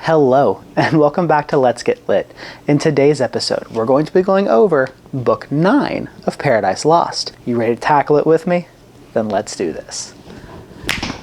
Hello, and welcome back to Let's Get Lit. In today's episode, we're going to be going over Book 9 of Paradise Lost. You ready to tackle it with me? Then let's do this.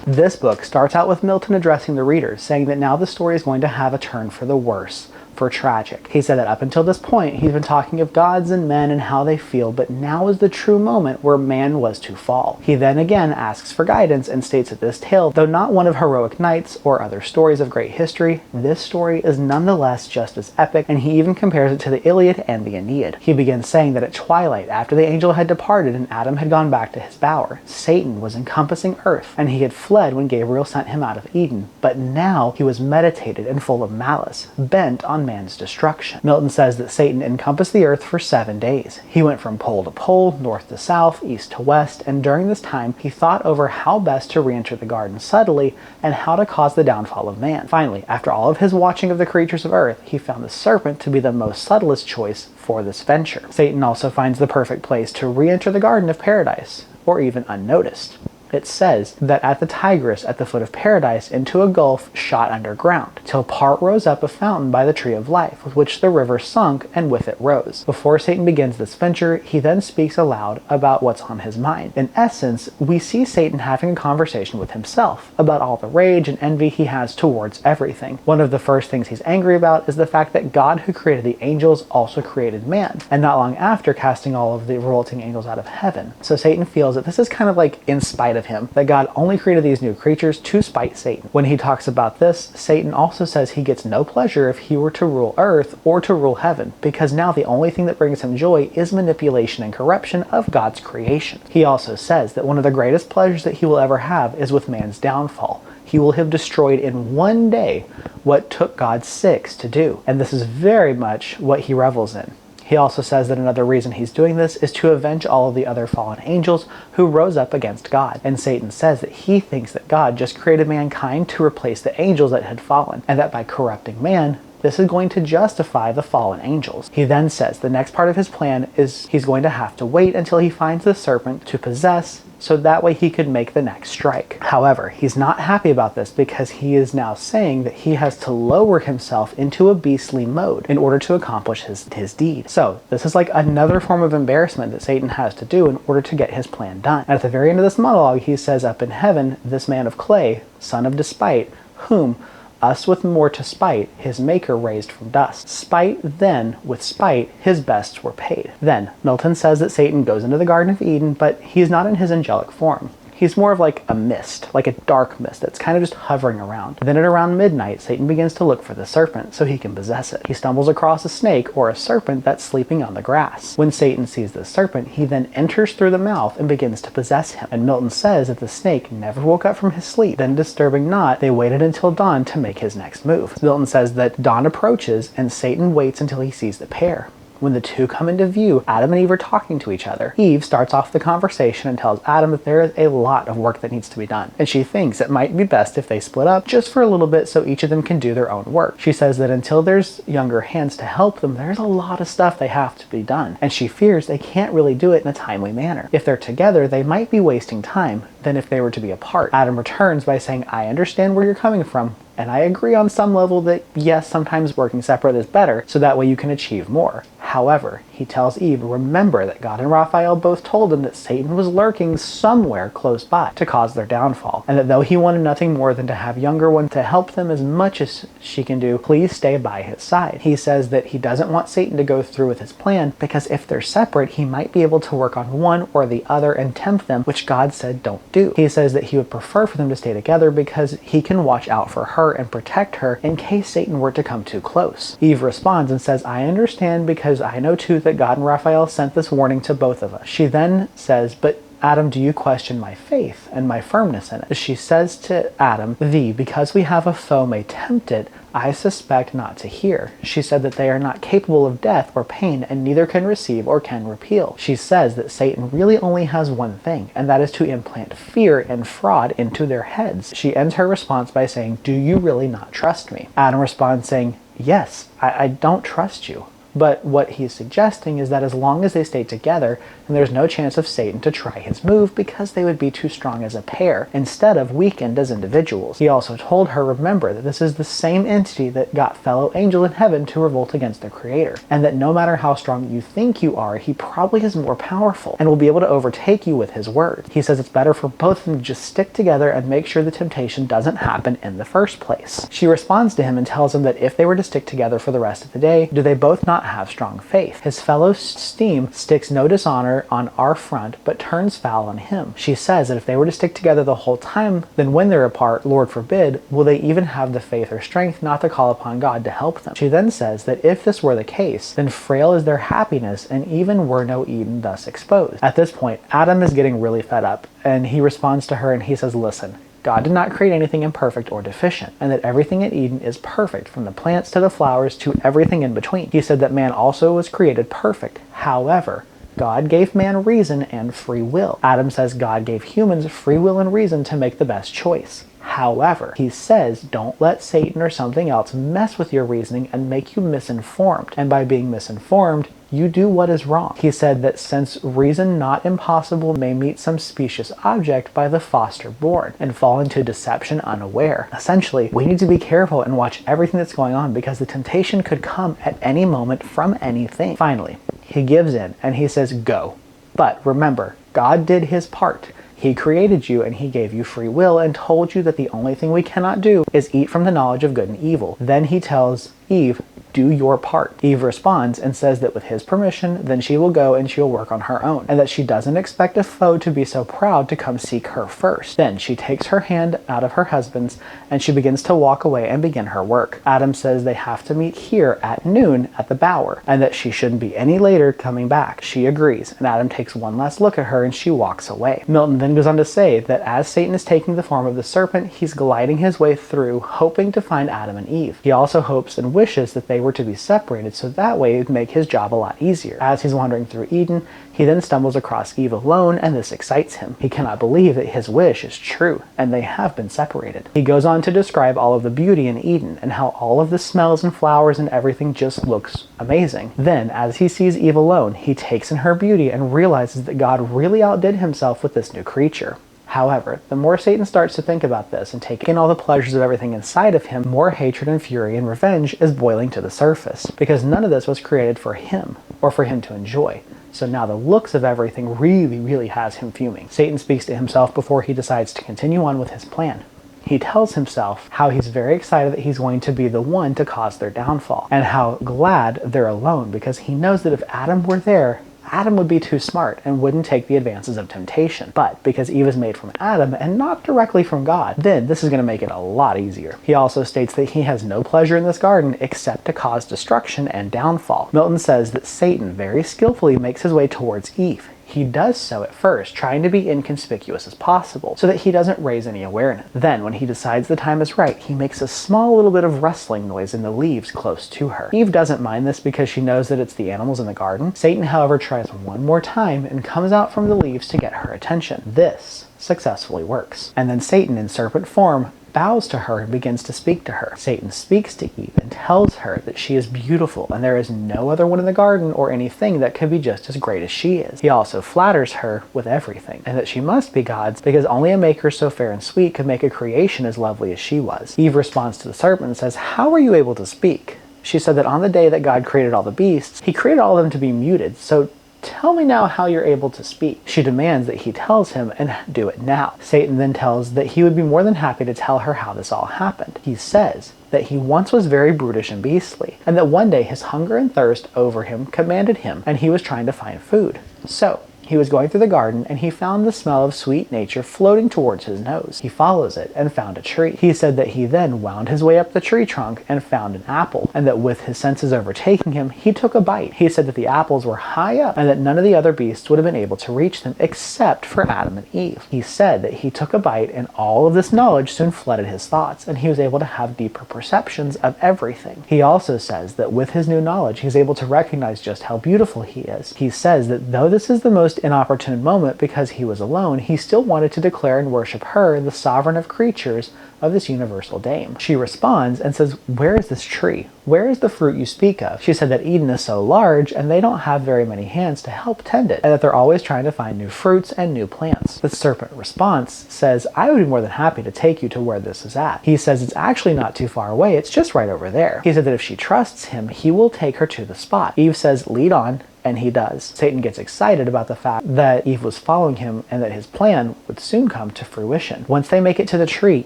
This book starts out with Milton addressing the readers, saying that now the story is going to have a turn for the worse, for tragic. He said that up until this point, he's been talking of gods and men and how they feel, but now is the true moment where man was to fall. He then again asks for guidance and states that this tale, though not one of heroic knights or other stories of great history, this story is nonetheless just as epic, and he even compares it to the Iliad and the Aeneid. He begins saying that at twilight, after the angel had departed and Adam had gone back to his bower, Satan was encompassing earth, and he had fled when Gabriel sent him out of Eden, but now he was meditated and full of malice, bent on man's destruction. Milton says that Satan encompassed the earth for 7 days. He went from pole to pole, north to south, east to west, and during this time he thought over how best to re-enter the garden subtly and how to cause the downfall of man. Finally, after all of his watching of the creatures of earth, he found the serpent to be the most subtlest choice for this venture. Satan also finds the perfect place to re-enter the Garden of Paradise, or even unnoticed. It says that at the Tigris at the foot of paradise into a gulf shot underground, till part rose up a fountain by the tree of life, with which the river sunk and with it rose. Before Satan begins this venture, he then speaks aloud about what's on his mind. In essence, we see Satan having a conversation with himself about all the rage and envy he has towards everything. One of the first things he's angry about is the fact that God, who created the angels, also created man, and not long after casting all of the revolting angels out of heaven. So Satan feels that this is kind of like in spite of him, that God only created these new creatures to spite Satan. When he talks about this, Satan also says he gets no pleasure if he were to rule earth or to rule heaven, because now the only thing that brings him joy is manipulation and corruption of God's creation. He also says that one of the greatest pleasures that he will ever have is with man's downfall. He will have destroyed in one day what took God 6 to do, and this is very much what he revels in. He also says that another reason he's doing this is to avenge all of the other fallen angels who rose up against God. And Satan says that he thinks that God just created mankind to replace the angels that had fallen, and that by corrupting man, this is going to justify the fallen angels. He then says the next part of his plan is he's going to have to wait until he finds the serpent to possess, so that way he could make the next strike. However, he's not happy about this because he is now saying that he has to lower himself into a beastly mode in order to accomplish his deed. So this is like another form of embarrassment that Satan has to do in order to get his plan done. And at the very end of this monologue, he says, "Up in heaven, this man of clay, son of despite, whom us with more to spite, his maker raised from dust. Spite then, with spite, his bests were paid." Then, Milton says that Satan goes into the Garden of Eden, but he's not in his angelic form. He's more of like a mist, like a dark mist that's kind of just hovering around. Then at around midnight, Satan begins to look for the serpent so he can possess it. He stumbles across a snake or a serpent that's sleeping on the grass. When Satan sees the serpent, he then enters through the mouth and begins to possess him. And Milton says that the snake never woke up from his sleep. Then, disturbing not, they waited until dawn to make his next move. Milton says that dawn approaches and Satan waits until he sees the pair. When the two come into view, Adam and Eve are talking to each other. Eve starts off the conversation and tells Adam that there is a lot of work that needs to be done, and she thinks it might be best if they split up just for a little bit so each of them can do their own work. She says that until there's younger hands to help them, there's a lot of stuff they have to be done, and she fears they can't really do it in a timely manner. If they're together, they might be wasting time than if they were to be apart. Adam returns by saying, "I understand where you're coming from, and I agree on some level that yes, sometimes working separate is better, so that way you can achieve more." However, he tells Eve, remember that God and Raphael both told him that Satan was lurking somewhere close by to cause their downfall, and that though he wanted nothing more than to have younger one to help them as much as she can do, please stay by his side. He says that he doesn't want Satan to go through with his plan because if they're separate, he might be able to work on one or the other and tempt them, which God said don't do. He says that he would prefer for them to stay together because he can watch out for her and protect her in case Satan were to come too close. Eve responds and says, "I understand because I know too that God and Raphael sent this warning to both of us." She then says, "But Adam, do you question my faith and my firmness in it?" She says to Adam, "Thee, because we have a foe may tempt it, I suspect not to hear." She said that they are not capable of death or pain and neither can receive or can repeal. She says that Satan really only has one thing, and that is to implant fear and fraud into their heads. She ends her response by saying, "Do you really not trust me?" Adam responds saying, "Yes, I don't trust you. But what he's suggesting is that as long as they stay together, then there's no chance of Satan to try his move because they would be too strong as a pair instead of weakened as individuals. He also told her, remember that this is the same entity that got fellow angel in heaven to revolt against their creator, and that no matter how strong you think you are, he probably is more powerful and will be able to overtake you with his word. He says it's better for both of them to just stick together and make sure the temptation doesn't happen in the first place. She responds to him and tells him that if they were to stick together for the rest of the day, do they both not have strong faith? His fellow steam sticks no dishonor on our front, but turns foul on him. She says that if they were to stick together the whole time, then when they're apart, Lord forbid, will they even have the faith or strength not to call upon God to help them? She then says that if this were the case, then frail is their happiness, and even were no Eden thus exposed. At this point, Adam is getting really fed up, and he responds to her and he says, listen, God did not create anything imperfect or deficient, and that everything in Eden is perfect, from the plants to the flowers to everything in between. He said that man also was created perfect. However, God gave man reason and free will. Adam says God gave humans free will and reason to make the best choice. However, he says don't let Satan or something else mess with your reasoning and make you misinformed. And by being misinformed, you do what is wrong. He said that since reason not impossible may meet some specious object by the foster born and fall into deception unaware. Essentially, we need to be careful and watch everything that's going on because the temptation could come at any moment from anything. Finally, he gives in and he says, go. But remember, God did his part. He created you and he gave you free will and told you that the only thing we cannot do is eat from the knowledge of good and evil. Then he tells Eve, do your part. Eve responds and says that with his permission, then she will go and she'll work on her own, and that she doesn't expect a foe to be so proud to come seek her first. Then she takes her hand out of her husband's and she begins to walk away and begin her work. Adam says they have to meet here at noon at the bower, and that she shouldn't be any later coming back. She agrees, and Adam takes one last look at her and she walks away. Milton then goes on to say that as Satan is taking the form of the serpent, he's gliding his way through, hoping to find Adam and Eve. He also hopes and wishes that they were to be separated, so that way it would make his job a lot easier. As he's wandering through Eden, he then stumbles across Eve alone, and this excites him. He cannot believe that his wish is true, and they have been separated. He goes on to describe all of the beauty in Eden, and how all of the smells and flowers and everything just looks amazing. Then, as he sees Eve alone, he takes in her beauty and realizes that God really outdid himself with this new creature. However, the more Satan starts to think about this and take in all the pleasures of everything inside of him, more hatred and fury and revenge is boiling to the surface, because none of this was created for him, or for him to enjoy. So now the looks of everything really has him fuming. Satan speaks to himself before he decides to continue on with his plan. He tells himself how he's very excited that he's going to be the one to cause their downfall, and how glad they're alone, because he knows that if Adam were there, Adam would be too smart and wouldn't take the advances of temptation. But because Eve is made from Adam and not directly from God, then this is going to make it a lot easier. He also states that he has no pleasure in this garden except to cause destruction and downfall. Milton says that Satan very skillfully makes his way towards Eve. He does so at first, trying to be inconspicuous as possible, so that he doesn't raise any awareness. Then, when he decides the time is right, he makes a small little bit of rustling noise in the leaves close to her. Eve doesn't mind this because she knows that it's the animals in the garden. Satan, however, tries one more time and comes out from the leaves to get her attention. This successfully works. And then Satan, in serpent form, bows to her and begins to speak to her. Satan speaks to Eve and tells her that she is beautiful and there is no other one in the garden or anything that could be just as great as she is. He also flatters her with everything, and that she must be God's because only a maker so fair and sweet could make a creation as lovely as she was. Eve responds to the serpent and says, "How are you able to speak?" She said that on the day that God created all the beasts, he created all of them to be muted, so tell me now how you're able to speak. She demands that he tells him and do it now. Satan then tells that he would be more than happy to tell her how this all happened. He says that he once was very brutish and beastly, and that one day his hunger and thirst over him commanded him, and he was trying to find food. So he was going through the garden and he found the smell of sweet nature floating towards his nose. He follows it and found a tree. He said that he then wound his way up the tree trunk and found an apple, and that with his senses overtaking him, he took a bite. He said that the apples were high up and that none of the other beasts would have been able to reach them except for Adam and Eve. He said that he took a bite and all of this knowledge soon flooded his thoughts, and he was able to have deeper perceptions of everything. He also says that with his new knowledge, he's able to recognize just how beautiful he is. He says that though this is the most most inopportune moment, because he was alone, he still wanted to declare and worship her, the sovereign of creatures, of this universal dame. She responds and says, "Where is this tree? Where is the fruit you speak of?" She said that Eden is so large and they don't have very many hands to help tend it, and that they're always trying to find new fruits and new plants. The serpent response says, "I would be more than happy to take you to where this is at." He says it's actually not too far away, it's just right over there. He said that if she trusts him, he will take her to the spot. Eve says, "Lead on," and he does. Satan gets excited about the fact that Eve was following him and that his plan would soon come to fruition. Once they make it to the tree,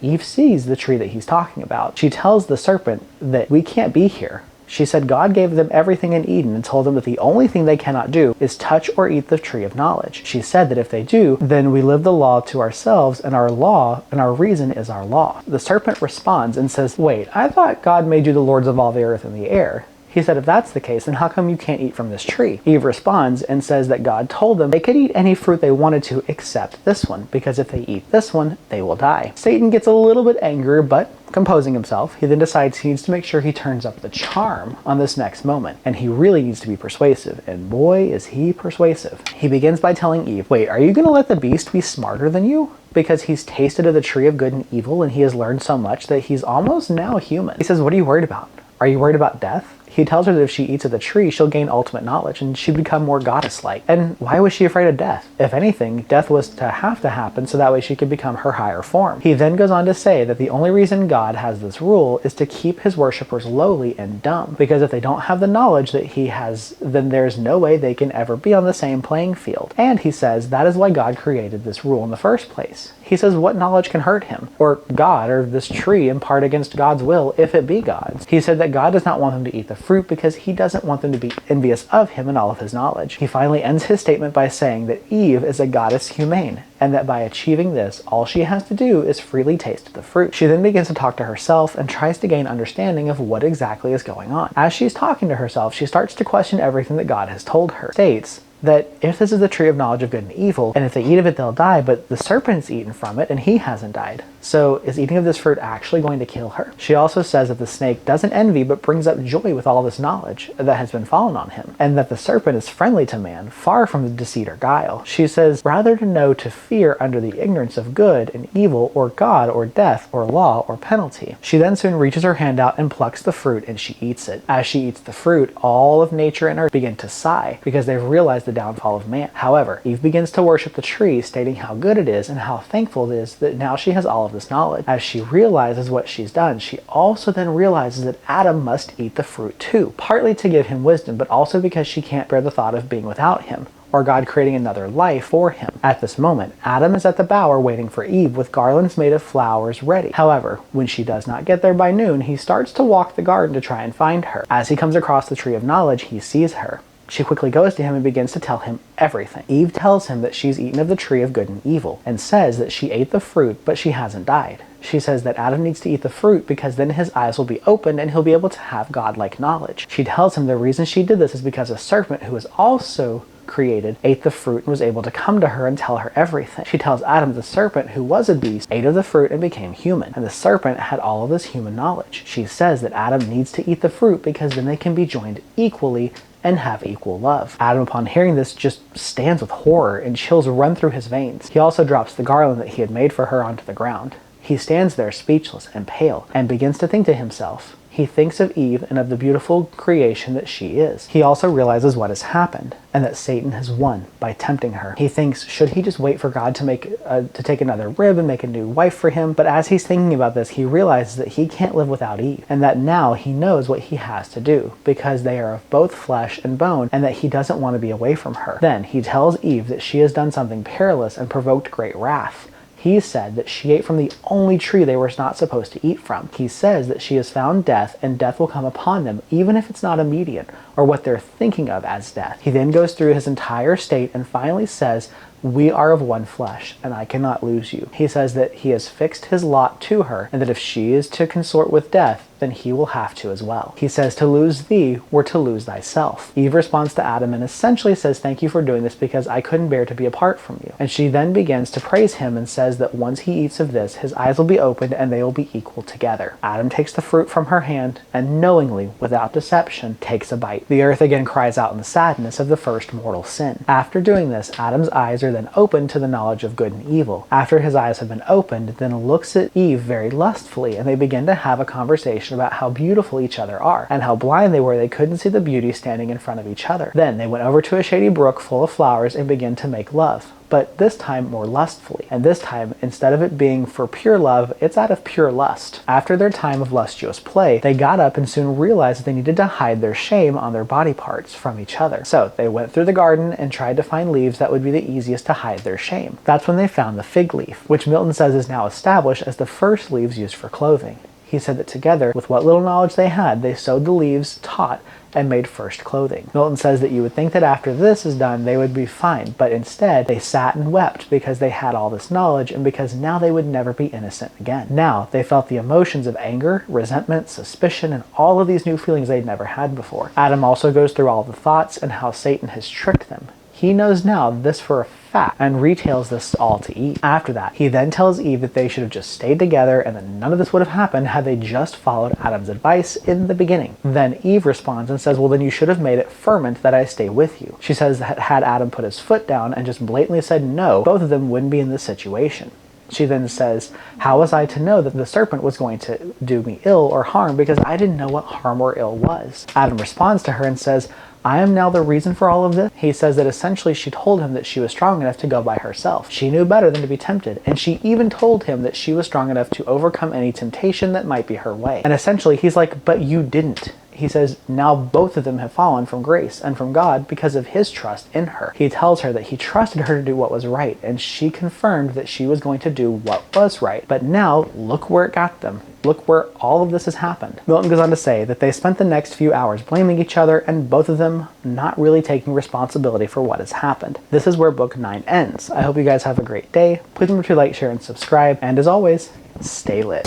Eve sees the tree that he's talking about. She tells the serpent that we can't be here. She said God gave them everything in Eden and told them that the only thing they cannot do is touch or eat the tree of knowledge. She said that if they do, then we live the law to ourselves, and our law and our reason is our law. The serpent responds and says, "Wait, I thought God made you the lords of all the earth and the air." He said, "If that's the case, then how come you can't eat from this tree?" Eve responds and says that God told them they could eat any fruit they wanted to except this one, because if they eat this one, they will die. Satan gets a little bit angry, but composing himself, he then decides he needs to make sure he turns up the charm on this next moment, and he really needs to be persuasive, and boy is he persuasive. He begins by telling Eve, "Wait, are you going to let the beast be smarter than you? Because he's tasted of the tree of good and evil, and he has learned so much that he's almost now human." He says, "What are you worried about? Are you worried about death?" He tells her that if she eats of the tree, she'll gain ultimate knowledge and she'd become more goddess-like. And why was she afraid of death? If anything, death was to happen so that way she could become her higher form. He then goes on to say that the only reason God has this rule is to keep his worshippers lowly and dumb. Because if they don't have the knowledge that he has, then there's no way they can ever be on the same playing field. And he says that is why God created this rule in the first place. He says what knowledge can hurt him, or God, or this tree impart against God's will if it be God's. He said that God does not want them to eat the fruit because he doesn't want them to be envious of him and all of his knowledge. He finally ends his statement by saying that Eve is a goddess humane, and that by achieving this, all she has to do is freely taste the fruit. She then begins to talk to herself and tries to gain understanding of what exactly is going on. As she's talking to herself, she starts to question everything that God has told her. States that if this is the tree of knowledge of good and evil, and if they eat of it they'll die, but the serpent's eaten from it and he hasn't died. So is eating of this fruit actually going to kill her? She also says that the snake doesn't envy but brings up joy with all this knowledge that has been fallen on him, and that the serpent is friendly to man, far from the deceit or guile. She says rather to know to fear under the ignorance of good and evil, or God, or death, or law, or penalty. She then soon reaches her hand out and plucks the fruit, and she eats it. As she eats the fruit, all of nature and earth begin to sigh because they've realized the downfall of man. However, Eve begins to worship the tree, stating how good it is and how thankful it is that now she has all of this knowledge. As she realizes what she's done, she also then realizes that Adam must eat the fruit too, partly to give him wisdom, but also because she can't bear the thought of being without him, or God creating another life for him. At this moment, Adam is at the bower waiting for Eve with garlands made of flowers ready. However, when she does not get there by noon, he starts to walk the garden to try and find her. As he comes across the tree of knowledge, he sees her. She quickly goes to him and begins to tell him everything. Eve tells him that she's eaten of the tree of good and evil, and says that she ate the fruit, but she hasn't died. She says that Adam needs to eat the fruit because then his eyes will be opened and he'll be able to have godlike knowledge. She tells him the reason she did this is because a serpent who is also created ate the fruit and was able to come to her and tell her everything. She tells Adam the serpent, who was a beast, ate of the fruit and became human, and the serpent had all of this human knowledge. She says that Adam needs to eat the fruit because then they can be joined equally and have equal love. Adam, upon hearing this, just stands with horror and chills run through his veins. He also drops the garland that he had made for her onto the ground. He stands there speechless and pale and begins to think to himself. He thinks of Eve and of the beautiful creation that she is. He also realizes what has happened and that Satan has won by tempting her. He thinks, should he just wait for God to take another rib and make a new wife for him? But as he's thinking about this, he realizes that he can't live without Eve, and that now he knows what he has to do because they are of both flesh and bone, and that he doesn't want to be away from her. Then he tells Eve that she has done something perilous and provoked great wrath. He said that she ate from the only tree they were not supposed to eat from. He says that she has found death, and death will come upon them, even if it's not immediate, or what they're thinking of as death. He then goes through his entire state and finally says We are of one flesh, and I cannot lose you. He says that he has fixed his lot to her, and that if she is to consort with death, then he will have to as well. He says to lose thee were to lose thyself. Eve responds to Adam and essentially says, thank you for doing this because I couldn't bear to be apart from you. And she then begins to praise him and says that once he eats of this, his eyes will be opened and they will be equal together. Adam takes the fruit from her hand and knowingly, without deception, takes a bite. The earth again cries out in the sadness of the first mortal sin. After doing this, Adam's eyes are then opened to the knowledge of good and evil. After his eyes have been opened, then looks at Eve very lustfully, and they begin to have a conversation about how beautiful each other are, and how blind they were they couldn't see the beauty standing in front of each other. Then they went over to a shady brook full of flowers and began to make love, but this time more lustfully. And this time, instead of it being for pure love, it's out of pure lust. After their time of lustuous play, they got up and soon realized that they needed to hide their shame on their body parts from each other. So they went through the garden and tried to find leaves that would be the easiest to hide their shame. That's when they found the fig leaf, which Milton says is now established as the first leaves used for clothing. He said that together, with what little knowledge they had, they sewed the leaves taut and made first clothing. Milton says that you would think that after this is done, they would be fine, but instead they sat and wept because they had all this knowledge and because now they would never be innocent again. Now they felt the emotions of anger, resentment, suspicion, and all of these new feelings they'd never had before. Adam also goes through all the thoughts and how Satan has tricked them. He knows now this for a fact and retails this all to Eve. After that, he then tells Eve that they should have just stayed together and that none of this would have happened had they just followed Adam's advice in the beginning. Then Eve responds and says, well, then you should have made it fervent that I stay with you. She says that had Adam put his foot down and just blatantly said no, both of them wouldn't be in this situation. She then says, how was I to know that the serpent was going to do me ill or harm because I didn't know what harm or ill was? Adam responds to her and says, I am now the reason for all of this. He says that essentially she told him that she was strong enough to go by herself. She knew better than to be tempted, and she even told him that she was strong enough to overcome any temptation that might be her way. And essentially he's like, but you didn't. He says now both of them have fallen from grace and from God because of his trust in her. He tells her that he trusted her to do what was right, and she confirmed that she was going to do what was right. But now look where it got them. Look where all of this has happened. Milton goes on to say that they spent the next few hours blaming each other and both of them not really taking responsibility for what has happened. This is where book 9 ends. I hope you guys have a great day. Please remember to like, share, and subscribe. And as always, stay lit.